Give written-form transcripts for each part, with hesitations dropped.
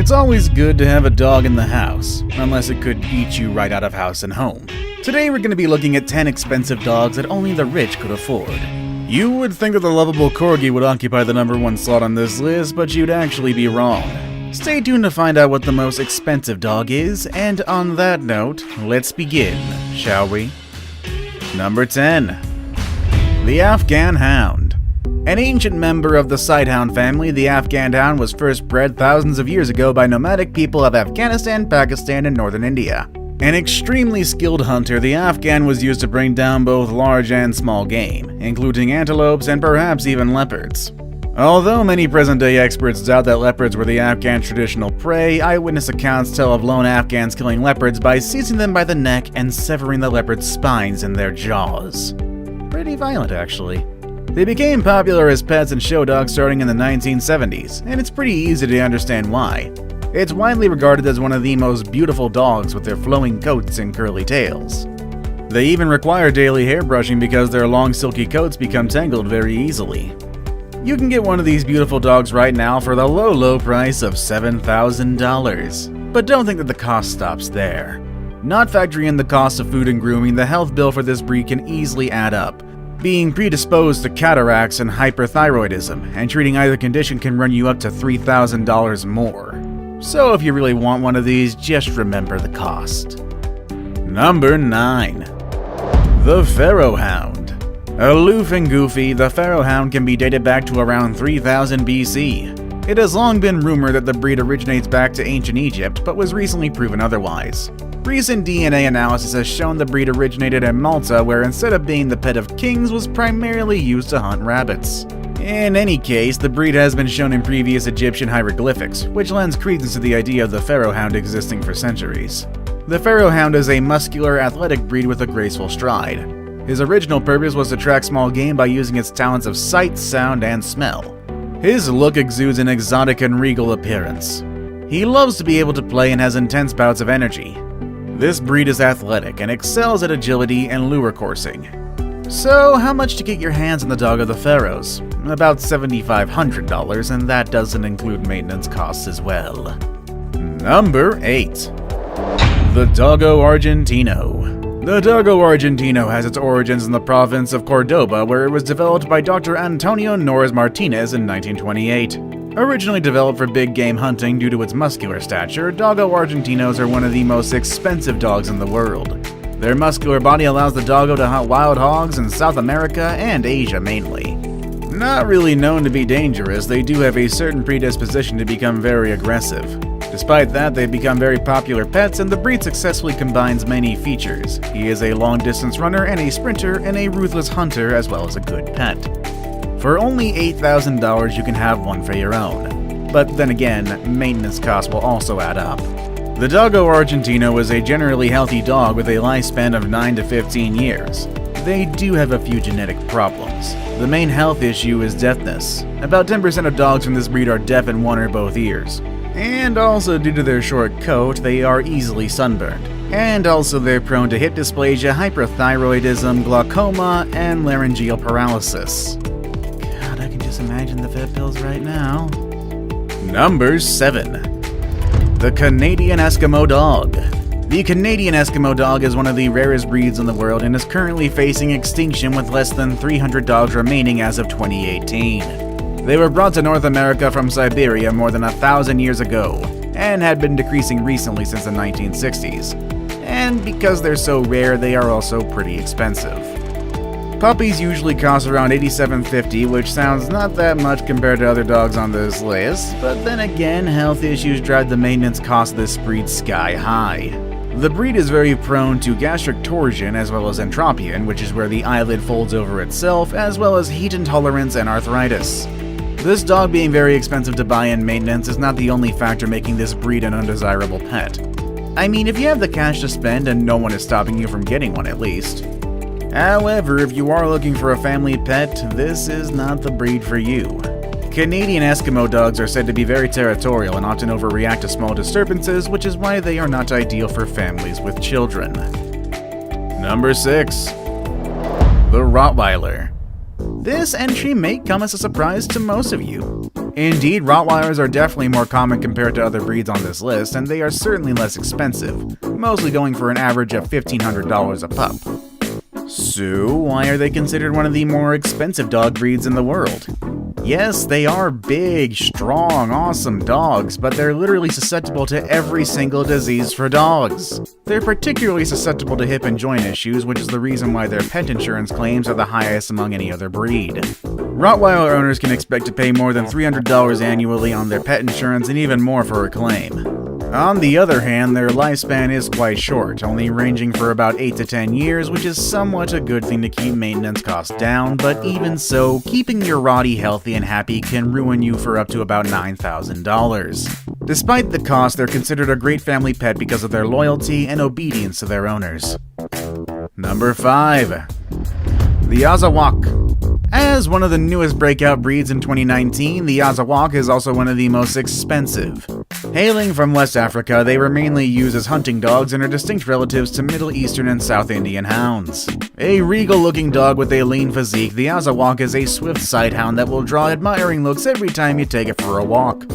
It's always good to have a dog in the house, unless it could eat you right out of house and home. Today we're going to be looking at 10 expensive dogs that only the rich could afford. You would think that the lovable Corgi would occupy the #1 slot on this list, but you'd actually be wrong. Stay tuned to find out what the most expensive dog is, and on that note, let's begin, shall we? Number 10. The Afghan Hound. An ancient member of the Sighthound family, the Afghan Hound was first bred thousands of years ago by nomadic people of Afghanistan, Pakistan, and northern India. An extremely skilled hunter, the Afghan was used to bring down both large and small game, including antelopes and perhaps even leopards. Although many present-day experts doubt that leopards were the Afghan's traditional prey, eyewitness accounts tell of lone Afghans killing leopards by seizing them by the neck and severing the leopard's spines in their jaws. Pretty violent, actually. They became popular as pets and show dogs starting in the 1970s, and it's pretty easy to understand why. It's widely regarded as one of the most beautiful dogs with their flowing coats and curly tails. They even require daily hair brushing because their long silky coats become tangled very easily. You can get one of these beautiful dogs right now for the low price of $7,000. But don't think that the cost stops there. Not factoring in the cost of food and grooming, the health bill for this breed can easily add up. Being predisposed to cataracts and hyperthyroidism, and treating either condition can run you up to $3,000 more. So if you really want one of these, just remember the cost. Number 9. The Pharaoh Hound. Aloof and goofy, the Pharaoh Hound can be dated back to around 3000 BC. It has long been rumored that the breed originates back to ancient Egypt, but was recently proven otherwise. Recent DNA analysis has shown the breed originated in Malta, where instead of being the pet of kings, was primarily used to hunt rabbits. In any case, the breed has been shown in previous Egyptian hieroglyphics, which lends credence to the idea of the Pharaoh Hound existing for centuries. The Pharaoh Hound is a muscular, athletic breed with a graceful stride. His original purpose was to track small game by using its talents of sight, sound, and smell. His look exudes an exotic and regal appearance. He loves to be able to play and has intense bouts of energy. This breed is athletic and excels at agility and lure coursing. So, how much to get your hands on the dog of the Pharaohs? About $7,500, and that doesn't include maintenance costs as well. Number 8. The Doggo Argentino. The Doggo Argentino has its origins in the province of Cordoba, where it was developed by Dr. Antonio Norris Martinez in 1928. Originally developed for big game hunting due to its muscular stature, Doggo Argentinos are one of the most expensive dogs in the world. Their muscular body allows the doggo to hunt wild hogs in South America and Asia mainly. Not really known to be dangerous, they do have a certain predisposition to become very aggressive. Despite that, they've become very popular pets, and the breed successfully combines many features. He is a long-distance runner and a sprinter, and a ruthless hunter as well as a good pet. For only $8,000 you can have one for your own. But then again, maintenance costs will also add up. The Doggo Argentino is a generally healthy dog with a lifespan of 9 to 15 years. They do have a few genetic problems. The main health issue is deafness. About 10% of dogs from this breed are deaf in one or both ears. And also due to their short coat, they are easily sunburned. And also they're prone to hip dysplasia, hyperthyroidism, glaucoma, and laryngeal paralysis. I can just imagine the vet bills right now. Number 7. The Canadian Eskimo Dog. The Canadian Eskimo Dog is one of the rarest breeds in the world and is currently facing extinction with less than 300 dogs remaining as of 2018. They were brought to North America from Siberia more than 1,000 years ago, and had been decreasing recently since the 1960s. And because they're so rare, they are also pretty expensive. Puppies usually cost around $87.50, which sounds not that much compared to other dogs on this list, but then again, health issues drive the maintenance cost of this breed sky high. The breed is very prone to gastric torsion as well as entropion, which is where the eyelid folds over itself, as well as heat intolerance and arthritis. This dog being very expensive to buy and maintenance is not the only factor making this breed an undesirable pet. I mean, if you have the cash to spend and no one is stopping you from getting one at least. However, if you are looking for a family pet, this is not the breed for you. Canadian Eskimo dogs are said to be very territorial and often overreact to small disturbances, which is why they are not ideal for families with children. Number 6. The Rottweiler. This entry may come as a surprise to most of you. Indeed, Rottweilers are definitely more common compared to other breeds on this list, and they are certainly less expensive, mostly going for an average of $1,500 a pup. So, why are they considered one of the more expensive dog breeds in the world? Yes, they are big, strong, awesome dogs, but they're literally susceptible to every single disease for dogs. They're particularly susceptible to hip and joint issues, which is the reason why their pet insurance claims are the highest among any other breed. Rottweiler owners can expect to pay more than $300 annually on their pet insurance and even more for a claim. On the other hand, their lifespan is quite short, only ranging for about 8 to 10 years, which is somewhat a good thing to keep maintenance costs down, but even so, keeping your Rottie healthy and happy can ruin you for up to about $9,000. Despite the cost, they're considered a great family pet because of their loyalty and obedience to their owners. Number 5. The Azawak. As one of the newest breakout breeds in 2019, the Azawak is also one of the most expensive. Hailing from West Africa, they were mainly used as hunting dogs and are distinct relatives to Middle Eastern and South Indian hounds. A regal-looking dog with a lean physique, the Azawak is a swift sighthound that will draw admiring looks every time you take it for a walk.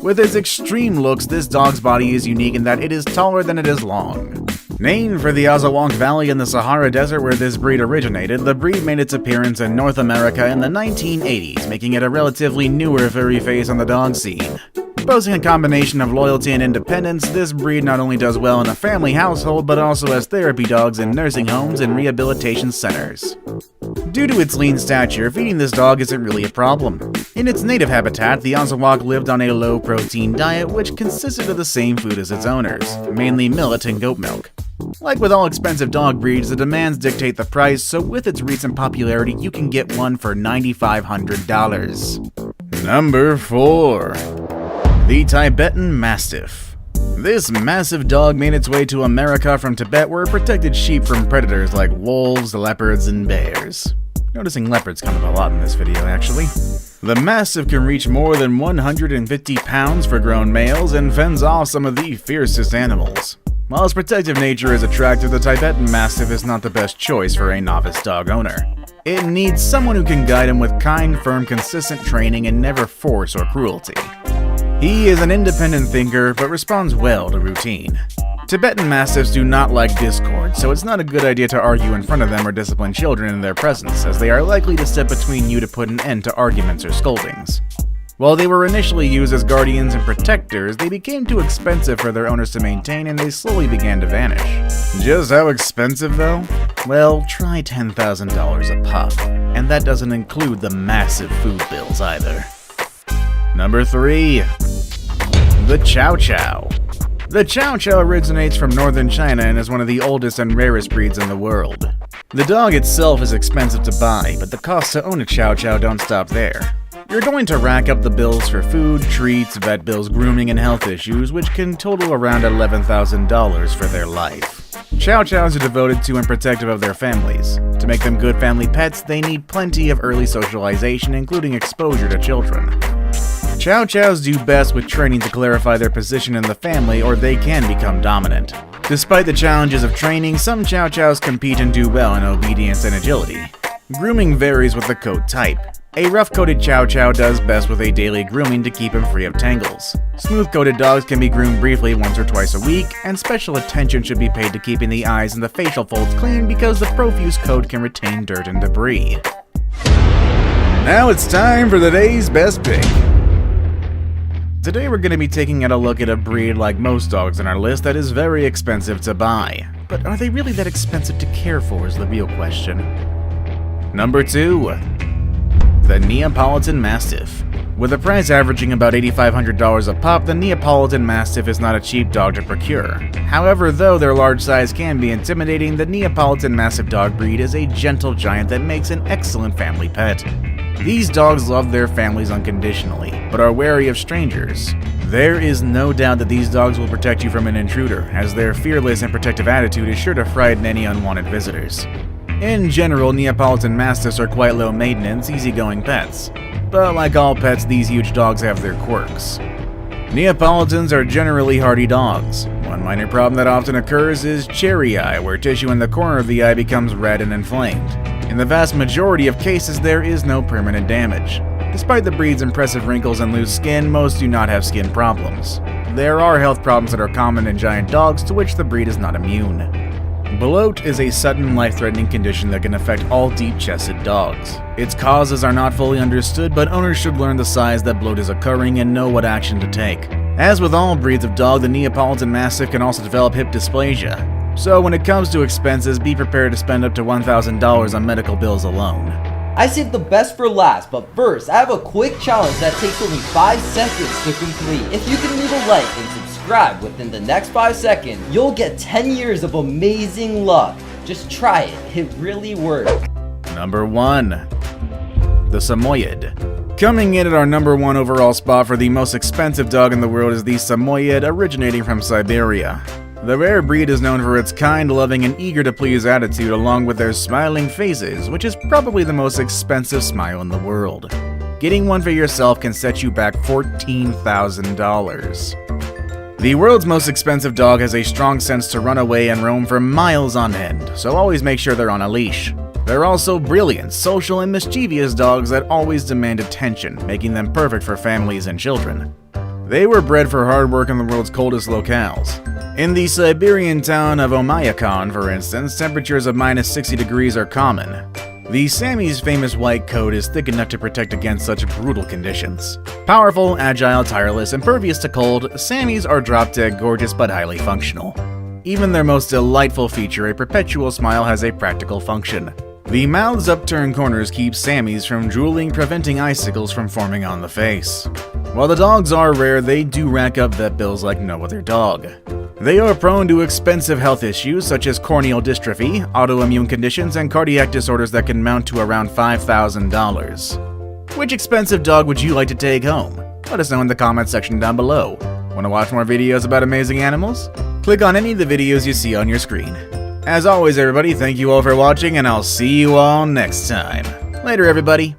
With its extreme looks, this dog's body is unique in that it is taller than it is long. Named for the Azawak Valley in the Sahara Desert where this breed originated, the breed made its appearance in North America in the 1980s, making it a relatively newer furry face on the dog scene. Boasting a combination of loyalty and independence, this breed not only does well in a family household, but also as therapy dogs in nursing homes and rehabilitation centers. Due to its lean stature, feeding this dog isn't really a problem. In its native habitat, the Azawak lived on a low-protein diet which consisted of the same food as its owners, mainly millet and goat milk. Like with all expensive dog breeds, the demands dictate the price, so with its recent popularity, you can get one for $9,500. Number 4. The Tibetan Mastiff. This massive dog made its way to America from Tibet where it protected sheep from predators like wolves, leopards, and bears. Noticing leopards come up a lot in this video, actually. The Mastiff can reach more than 150 pounds for grown males and fends off some of the fiercest animals. While its protective nature is attractive, the Tibetan Mastiff is not the best choice for a novice dog owner. It needs someone who can guide him with kind, firm, consistent training and never force or cruelty. He is an independent thinker, but responds well to routine. Tibetan Mastiffs do not like discord, so it's not a good idea to argue in front of them or discipline children in their presence, as they are likely to step between you to put an end to arguments or scoldings. While they were initially used as guardians and protectors, they became too expensive for their owners to maintain and they slowly began to vanish. Just how expensive though? Well, try $10,000 a pup, and that doesn't include the massive food bills either. Number 3. The Chow Chow. The Chow Chow originates from northern China and is one of the oldest and rarest breeds in the world. The dog itself is expensive to buy, but the costs to own a Chow Chow don't stop there. You're going to rack up the bills for food, treats, vet bills, grooming, and health issues, which can total around $11,000 for their life. Chow Chows are devoted to and protective of their families. To make them good family pets, they need plenty of early socialization, including exposure to children. Chow Chows do best with training to clarify their position in the family, or they can become dominant. Despite the challenges of training, some Chow Chows compete and do well in obedience and agility. Grooming varies with the coat type. A rough-coated Chow Chow does best with a daily grooming to keep him free of tangles. Smooth-coated dogs can be groomed briefly once or twice a week, and special attention should be paid to keeping the eyes and the facial folds clean because the profuse coat can retain dirt and debris. Now it's time for the day's best pick. Today we're going to be taking a look at a breed like most dogs on our list that is very expensive to buy. But are they really that expensive to care for is the real question. Number 2. The Neapolitan Mastiff. With a price averaging about $8,500 a pup, the Neapolitan Mastiff is not a cheap dog to procure. However, though their large size can be intimidating, the Neapolitan Mastiff dog breed is a gentle giant that makes an excellent family pet. These dogs love their families unconditionally, but are wary of strangers. There is no doubt that these dogs will protect you from an intruder, as their fearless and protective attitude is sure to frighten any unwanted visitors. In general, Neapolitan Mastiffs are quite low maintenance, easygoing pets. But like all pets, these huge dogs have their quirks. Neapolitans are generally hardy dogs. One minor problem that often occurs is cherry eye, where tissue in the corner of the eye becomes red and inflamed. In the vast majority of cases, there is no permanent damage. Despite the breed's impressive wrinkles and loose skin, most do not have skin problems. There are health problems that are common in giant dogs to which the breed is not immune. Bloat is a sudden, life-threatening condition that can affect all deep-chested dogs. Its causes are not fully understood, but owners should learn the signs that bloat is occurring and know what action to take. As with all breeds of dog, the Neapolitan Mastiff can also develop hip dysplasia. So when it comes to expenses, be prepared to spend up to $1,000 on medical bills alone. I saved the best for last, but first, I have a quick challenge that takes only 5 seconds to complete. If you can leave a like and subscribe within the next 5 seconds, you'll get 10 years of amazing luck. Just try it, it really works. Number 1. The Samoyed. Coming in at our number 1 overall spot for the most expensive dog in the world is the Samoyed, originating from Siberia. The rare breed is known for its kind, loving, and eager-to-please attitude, along with their smiling faces, which is probably the most expensive smile in the world. Getting one for yourself can set you back $14,000. The world's most expensive dog has a strong sense to run away and roam for miles on end, so always make sure they're on a leash. They're also brilliant, social, and mischievous dogs that always demand attention, making them perfect for families and children. They were bred for hard work in the world's coldest locales. In the Siberian town of Oymyakon, for instance, temperatures of minus 60 degrees are common. The Sammy's famous white coat is thick enough to protect against such brutal conditions. Powerful, agile, tireless, impervious to cold, Sammys are drop-dead gorgeous but highly functional. Even their most delightful feature, a perpetual smile, has a practical function. The mouth's upturned corners keep Sammys from drooling, preventing icicles from forming on the face. While the dogs are rare, they do rack up vet bills like no other dog. They are prone to expensive health issues such as corneal dystrophy, autoimmune conditions, and cardiac disorders that can mount to around $5,000. Which expensive dog would you like to take home? Let us know in the comments section down below. Want to watch more videos about amazing animals? Click on any of the videos you see on your screen. As always, everybody, thank you all for watching, and I'll see you all next time. Later, everybody.